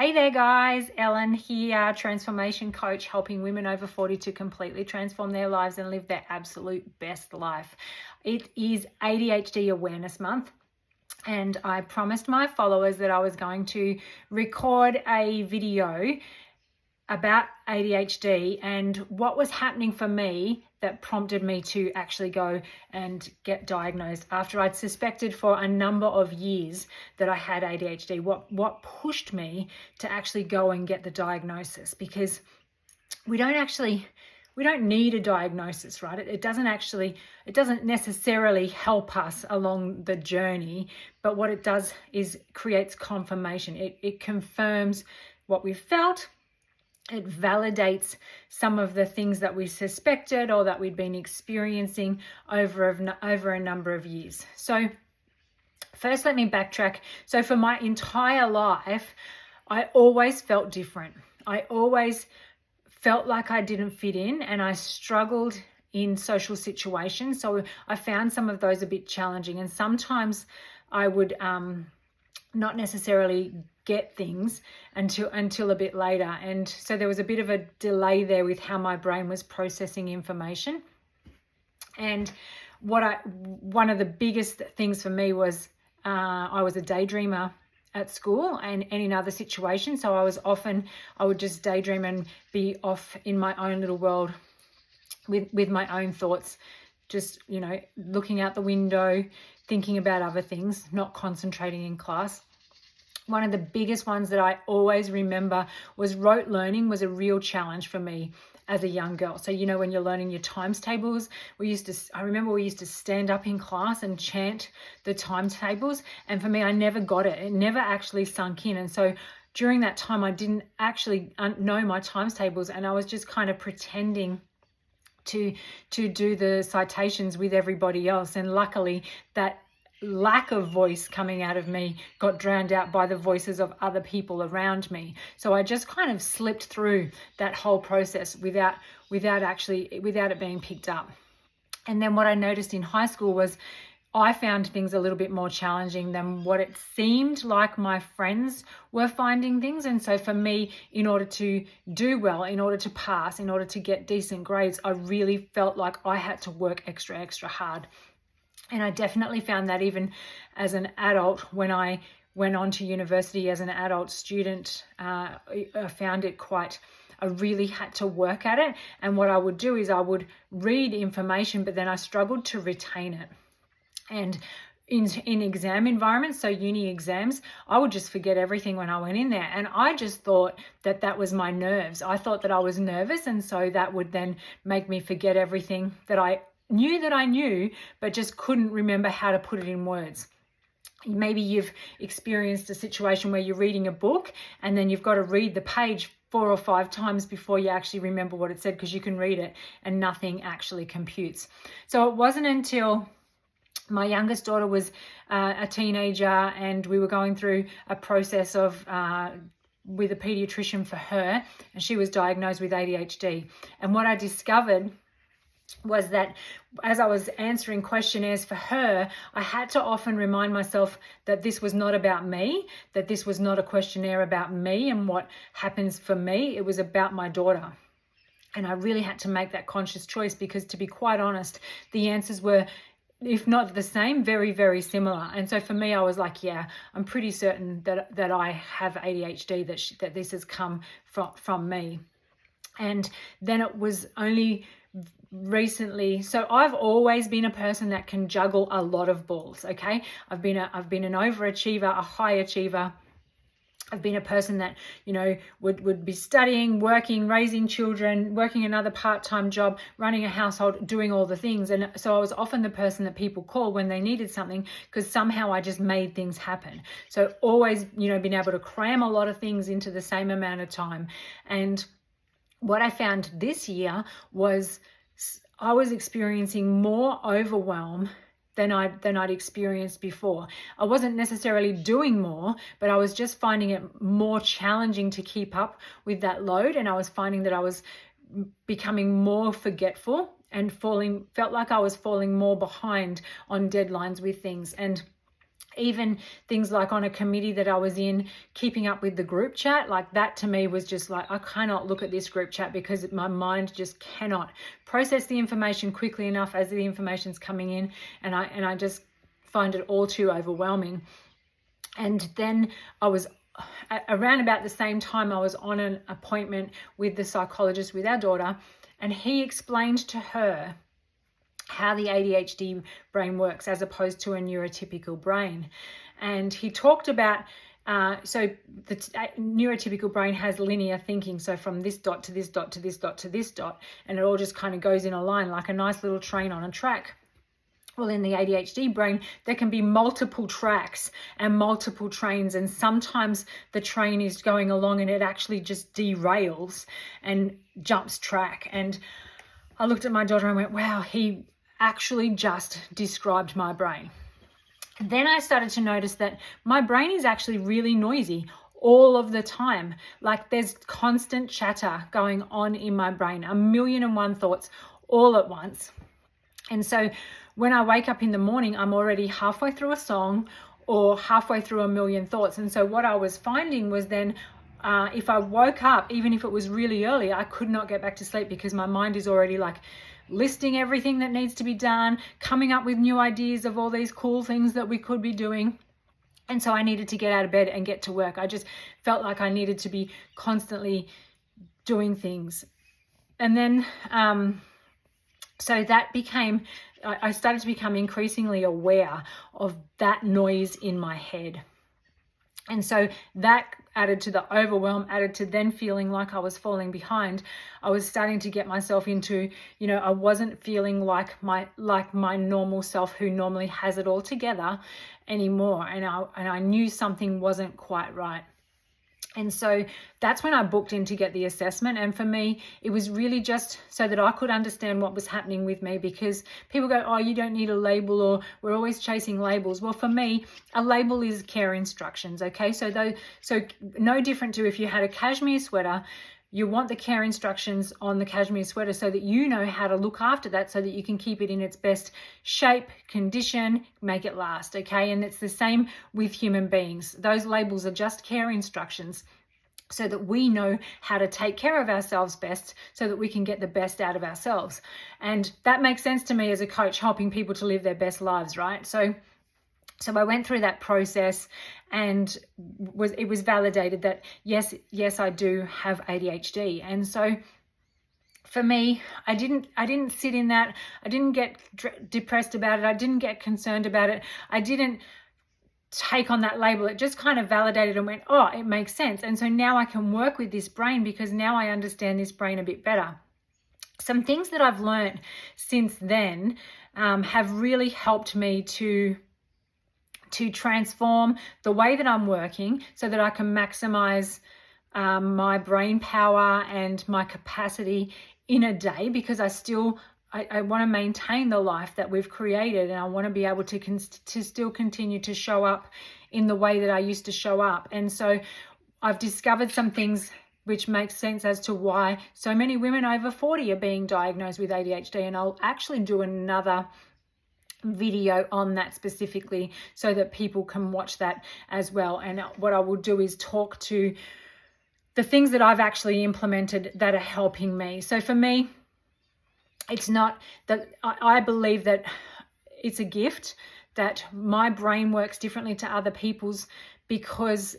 Hey there guys, Ellen here, transformation coach, helping women over 40 to completely transform their lives and live their absolute best life. It is ADHD Awareness Month, and I promised my followers that I was going to record a video about ADHD and what was happening for me that prompted me to actually go and get diagnosed after I'd suspected for a number of years that I had ADHD. What pushed me to actually go and get the diagnosis, because we don't need a diagnosis, right? It doesn't necessarily help us along the journey, but what it does is creates confirmation. It confirms what we felt. It validates some of the things that we suspected or that we'd been experiencing over a number of years. So first, let me backtrack. So for my entire life, I always felt different. I always felt like I didn't fit in, and I struggled in social situations. So I found some of those a bit challenging, and sometimes I would not necessarily get things until a bit later, and so there was a bit of a delay there with how my brain was processing information. And one of the biggest things for me was I was a daydreamer at school and in other situations. So I would just daydream and be off in my own little world with my own thoughts, just looking out the window, thinking about other things, not concentrating in class. One of the biggest ones that I always remember was rote learning was a real challenge for me as a young girl. So, when you're learning your times tables, I remember we used to stand up in class and chant the times tables. And for me, I never got it. It never actually sunk in. And so during that time, I didn't actually know my times tables, and I was just kind of pretending to do the citations with everybody else. And luckily, that lack of voice coming out of me got drowned out by the voices of other people around me. So I just kind of slipped through that whole process without it being picked up. And then what I noticed in high school was I found things a little bit more challenging than what it seemed like my friends were finding things. And so for me, in order to do well, in order to pass, in order to get decent grades, I really felt like I had to work extra hard. And I definitely found that even as an adult, when I went on to university as an adult student, I found it I really had to work at it. And what I would do is I would read information, but then I struggled to retain it. And in exam environments, so uni exams, I would just forget everything when I went in there. And I just thought that was my nerves. I thought that I was nervous. And so that would then make me forget everything that I knew, but just couldn't remember how to put it in words. Maybe you've experienced a situation where you're reading a book and then you've got to read the page 4 or 5 times before you actually remember what it said, because you can read it and nothing actually computes. So it wasn't until my youngest daughter was a teenager and we were going through a process of with a pediatrician for her, and she was diagnosed with ADHD. And what I discovered was that as I was answering questionnaires for her, I had to often remind myself that this was not about me, that this was not a questionnaire about me and what happens for me. It was about my daughter. And I really had to make that conscious choice, because to be quite honest, the answers were, if not the same, very, very similar. And so for me, I was like, yeah, I'm pretty certain that I have ADHD, that this has come from me. And then it was only recently, so I've always been a person that can juggle a lot of balls. Okay, I've been an overachiever, a high achiever. I've been a person that would be studying, working, raising children, working another part-time job, running a household, doing all the things. And so I was often the person that people call when they needed something, because somehow I just made things happen. So always been able to cram a lot of things into the same amount of time. And what I found this year was I was experiencing more overwhelm than I'd experienced before. I wasn't necessarily doing more, but I was just finding it more challenging to keep up with that load. And I was finding that I was becoming more forgetful and felt like I was falling more behind on deadlines with things. And Even things like on a committee that I was in, keeping up with the group chat, like that to me was just like, I cannot look at this group chat because my mind just cannot process the information quickly enough as the information's coming in, and I just find it all too overwhelming. And then I was around about the same time, I was on an appointment with the psychologist with our daughter, and he explained to her how the ADHD brain works as opposed to a neurotypical brain. And he talked about, so the neurotypical brain has linear thinking. So from this dot to this dot to this dot to this dot, and it all just kind of goes in a line like a nice little train on a track. Well, in the ADHD brain, there can be multiple tracks and multiple trains, and sometimes the train is going along and it actually just derails and jumps track. And I looked at my daughter and went, wow, he actually just described my brain. Then I started to notice that my brain is actually really noisy all of the time. Like there's constant chatter going on in my brain, 1,000,001 thoughts all at once. And so when I wake up in the morning, I'm already halfway through a song or halfway through 1,000,000 thoughts. And so what I was finding was then if I woke up, even if it was really early, I could not get back to sleep because my mind is already like listing everything that needs to be done, coming up with new ideas of all these cool things that we could be doing. And so I needed to get out of bed and get to work. I just felt like I needed to be constantly doing things. And then, so that became, I started to become increasingly aware of that noise in my head. And so that added to the overwhelm, added to then feeling like I was falling behind. I was starting to get myself into, I wasn't feeling like my normal self who normally has it all together anymore. And I knew something wasn't quite right. And so that's when I booked in to get the assessment. And for me, it was really just so that I could understand what was happening with me, because people go, oh, you don't need a label, or we're always chasing labels. Well, for me, a label is care instructions. Okay. So no different to if you had a cashmere sweater, you want the care instructions on the cashmere sweater so that you know how to look after that so that you can keep it in its best shape, condition, make it last, okay? And it's the same with human beings. Those labels are just care instructions so that we know how to take care of ourselves best so that we can get the best out of ourselves. And that makes sense to me as a coach, helping people to live their best lives, right? So I went through that process, and it was validated that yes, I do have ADHD. And so for me, I didn't sit in that. I didn't get depressed about it. I didn't get concerned about it. I didn't take on that label. It just kind of validated and went, oh, it makes sense. And so now I can work with this brain because now I understand this brain a bit better. Some things that I've learned since then have really helped me to transform the way that I'm working so that I can maximize my brain power and my capacity in a day, because I want to maintain the life that we've created, and I want to be able to still continue to show up in the way that I used to show up. And so I've discovered some things which makes sense as to why so many women over 40 are being diagnosed with ADHD, and I'll actually do another video on that specifically so that people can watch that as well. And what I will do is talk to the things that I've actually implemented that are helping me. So for me, it's not that I believe that it's a gift, that my brain works differently to other people's because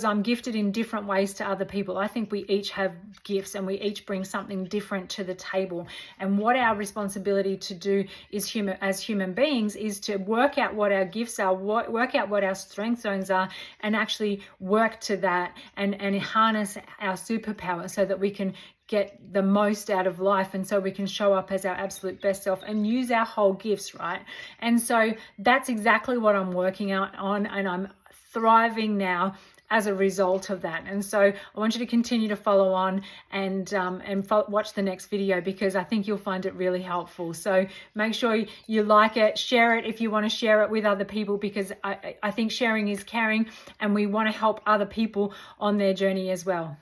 I'm gifted in different ways to other people. I think we each have gifts and we each bring something different to the table. And what our responsibility to do as human beings is to work out what our gifts are, work out what our strength zones are, and actually work to that and harness our superpower so that we can get the most out of life, and so we can show up as our absolute best self and use our whole gifts, right? And so that's exactly what I'm working out on, and I'm thriving now as a result of that. And so I want you to continue to follow on and watch the next video, because I think you'll find it really helpful. So make sure you like it, share it if you want to share it with other people, because I think sharing is caring, and we want to help other people on their journey as well.